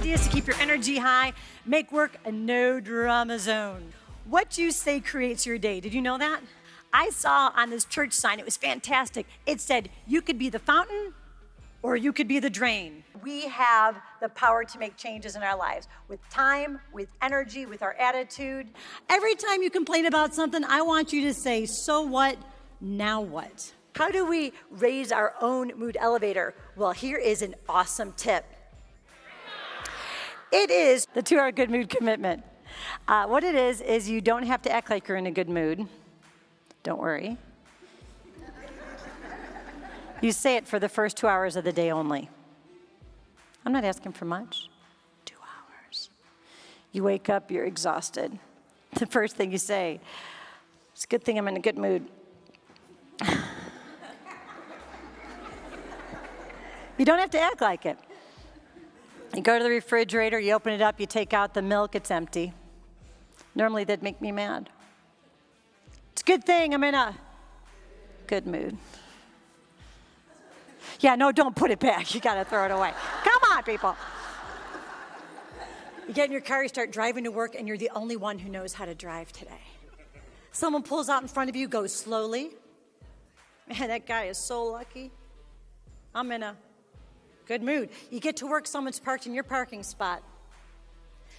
ideas to keep your energy high, make work a no-drama zone. What you say creates your day. Did you know that? I saw on this church sign, it was fantastic. It said, you could be the fountain or you could be the drain. We have the power to make changes in our lives with time, with energy, with our attitude. Every time you complain about something, I want you to say, so what, now what? How do we raise our own mood elevator? Well, here is an awesome tip. It is the 2-hour good mood commitment. What it is you don't have to act like you're in a good mood. Don't worry. You say it for the first 2 hours of the day only. I'm not asking for much. 2 hours. You wake up, you're exhausted. The first thing you say, it's a good thing I'm in a good mood. You don't have to act like it. You go to the refrigerator, you open it up, you take out the milk, it's empty. Normally that'd make me mad. It's a good thing I'm in a good mood. Yeah, no, don't put it back. You gotta throw it away. Come on, people. You get in your car, you start driving to work, and you're the only one who knows how to drive today. Someone pulls out in front of you, goes slowly. Man, that guy is so lucky. I'm in a good mood. You get to work, someone's parked in your parking spot.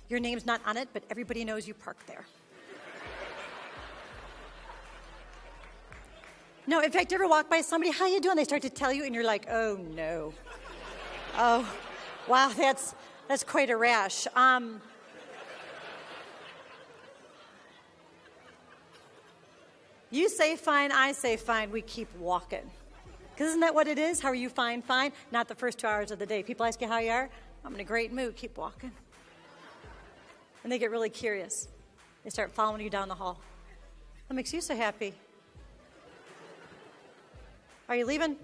Your name's not on it, but everybody knows you parked there. No, in fact, you ever walk by somebody, how you doing? They start to tell you, and you're like, oh, no. Oh, wow, that's quite a rash. You say fine, I say fine, we keep walking. Because isn't that what it is? How are you? Fine, fine. Not the first 2 hours of the day. People ask you how you are. I'm in a great mood. Keep walking. And they get really curious. They start following you down the hall. What makes you so happy? Are you leaving?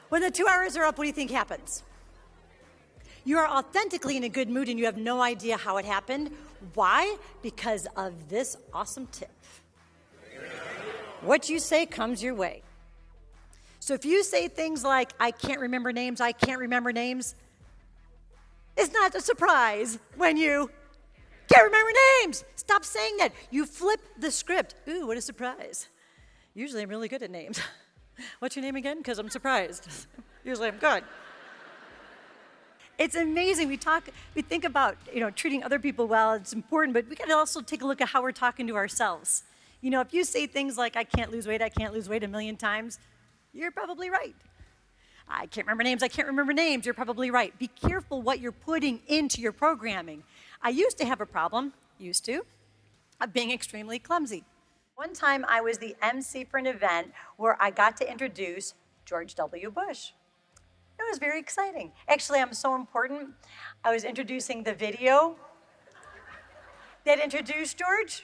When the 2 hours are up, what do you think happens? You are authentically in a good mood and you have no idea how it happened. Why? Because of this awesome tip. What you say comes your way. So if you say things like, I can't remember names, it's not a surprise when you can't remember names. Stop saying that. You flip the script. Ooh, what a surprise. Usually I'm really good at names. What's your name again? Because I'm surprised. Usually I'm good. It's amazing. We think about, treating other people well. It's important, but we got to also take a look at how we're talking to ourselves. If you say things like, I can't lose weight a million times, you're probably right. I can't remember names, you're probably right. Be careful what you're putting into your programming. I used to have a problem, of being extremely clumsy. One time I was the MC for an event where I got to introduce George W. Bush. It was very exciting. Actually, I'm so important. I was introducing the video that introduced George.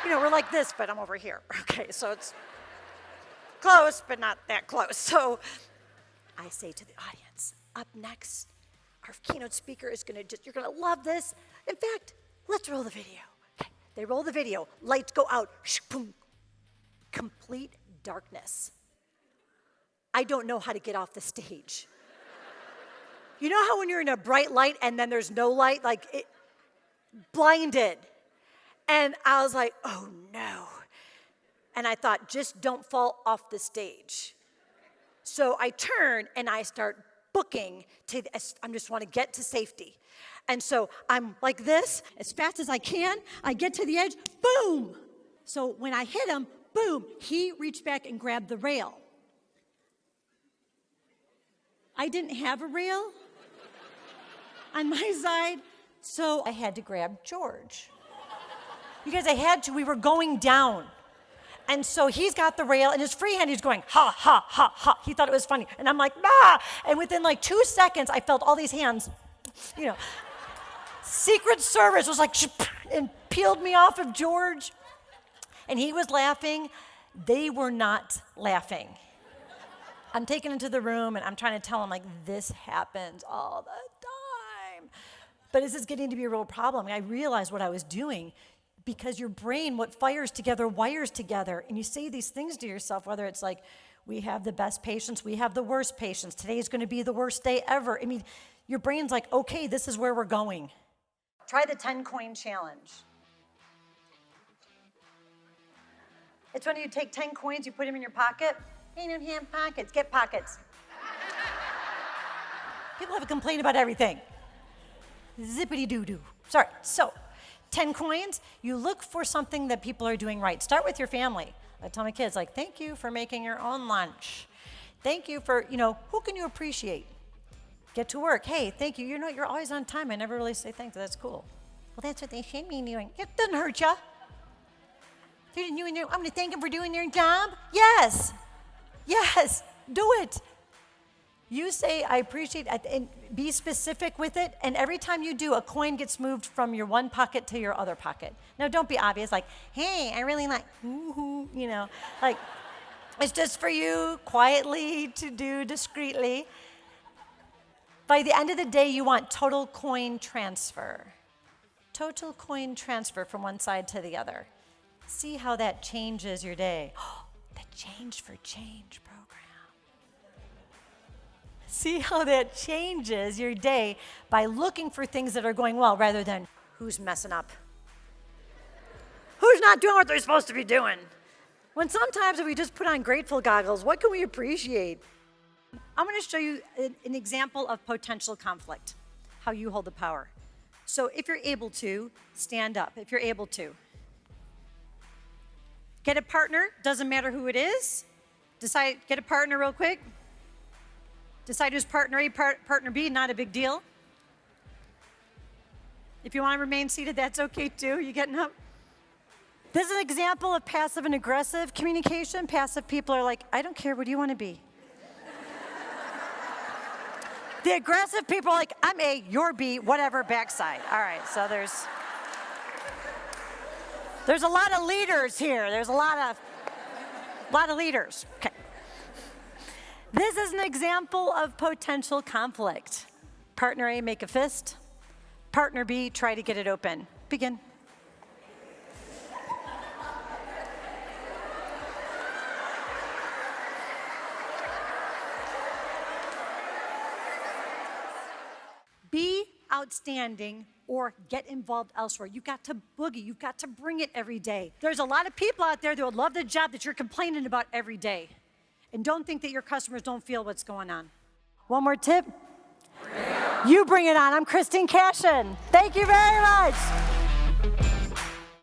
We're like this, but I'm over here. Okay, so it's close, but not that close. So I say to the audience, up next, our keynote speaker is you're gonna love this. In fact, let's roll the video. Okay, they roll the video, lights go out, boom, complete darkness. I don't know how to get off the stage. You know how when you're in a bright light and then there's no light, blinded. And I was like, oh no. And I thought, just don't fall off the stage. So I turn and I start booking I just want to get to safety. And so I'm like this, as fast as I can, I get to the edge, boom. So when I hit him, boom, he reached back and grabbed the rail. I didn't have a rail on my side, so I had to grab George. You guys, I had to, we were going down. And so he's got the rail, and his free hand, he's going, ha, ha, ha, ha. He thought it was funny. And I'm like, bah! And within 2 seconds, I felt all these hands, Secret Service was like, and peeled me off of George. And he was laughing. They were not laughing. I'm taken into the room, and I'm trying to tell him, this happens all the time. But this is getting to be a real problem. I realized what I was doing because your brain, what fires together, wires together. And you say these things to yourself, whether it's We have the best patients. We have the worst patients. Today's going to be the worst day ever. I mean, your brain's like, okay, this is where we're going. Try the 10-coin challenge. It's when you take 10 coins, you put them in your pocket. Hey, don't have pockets. Get pockets. People have a complaint about everything. Zippity-doo-doo. Sorry. So, 10 coins, you look for something that people are doing right. Start with your family. I tell my kids, like, thank you for making your own lunch. Thank you for, who can you appreciate? Get to work. Hey, thank you. You're always on time. I never really say thanks. That's cool. Well, that's what they should be doing. It doesn't hurt you. I'm going to thank them for doing their job? Yes. Yes. Do it. You say, I appreciate it, and be specific with it, and every time you do, a coin gets moved from your one pocket to your other pocket. Now, don't be obvious, like, hey, I really like, like, it's just for you, quietly, to do discreetly. By the end of the day, you want total coin transfer. Total coin transfer from one side to the other. See how that changes your day. The Change for Change program. See how that changes your day by looking for things that are going well rather than who's messing up. Who's not doing what they're supposed to be doing? When sometimes if we just put on grateful goggles, what can we appreciate? I'm going to show you an example of potential conflict, how you hold the power. So if you're able to, stand up. If you're able to. Get a partner, doesn't matter who it is. Get a partner real quick. Decide who's partner A, partner B, not a big deal. If you want to remain seated, that's okay too. You getting up? This is an example of passive and aggressive communication. Passive people are like, I don't care, what do you want to be? The aggressive people are like, I'm A, you're B, whatever, backside. All right, so there's a lot of leaders here. There's a lot of leaders. Okay. This is an example of potential conflict. Partner A, make a fist. Partner B, try to get it open. Begin. Be outstanding or get involved elsewhere. You've got to boogie. You've got to bring it every day. There's a lot of people out there that would love the job that you're complaining about every day. And don't think that your customers don't feel what's going on. One more tip. You bring it on. I'm Christine Cashen. Thank you very much.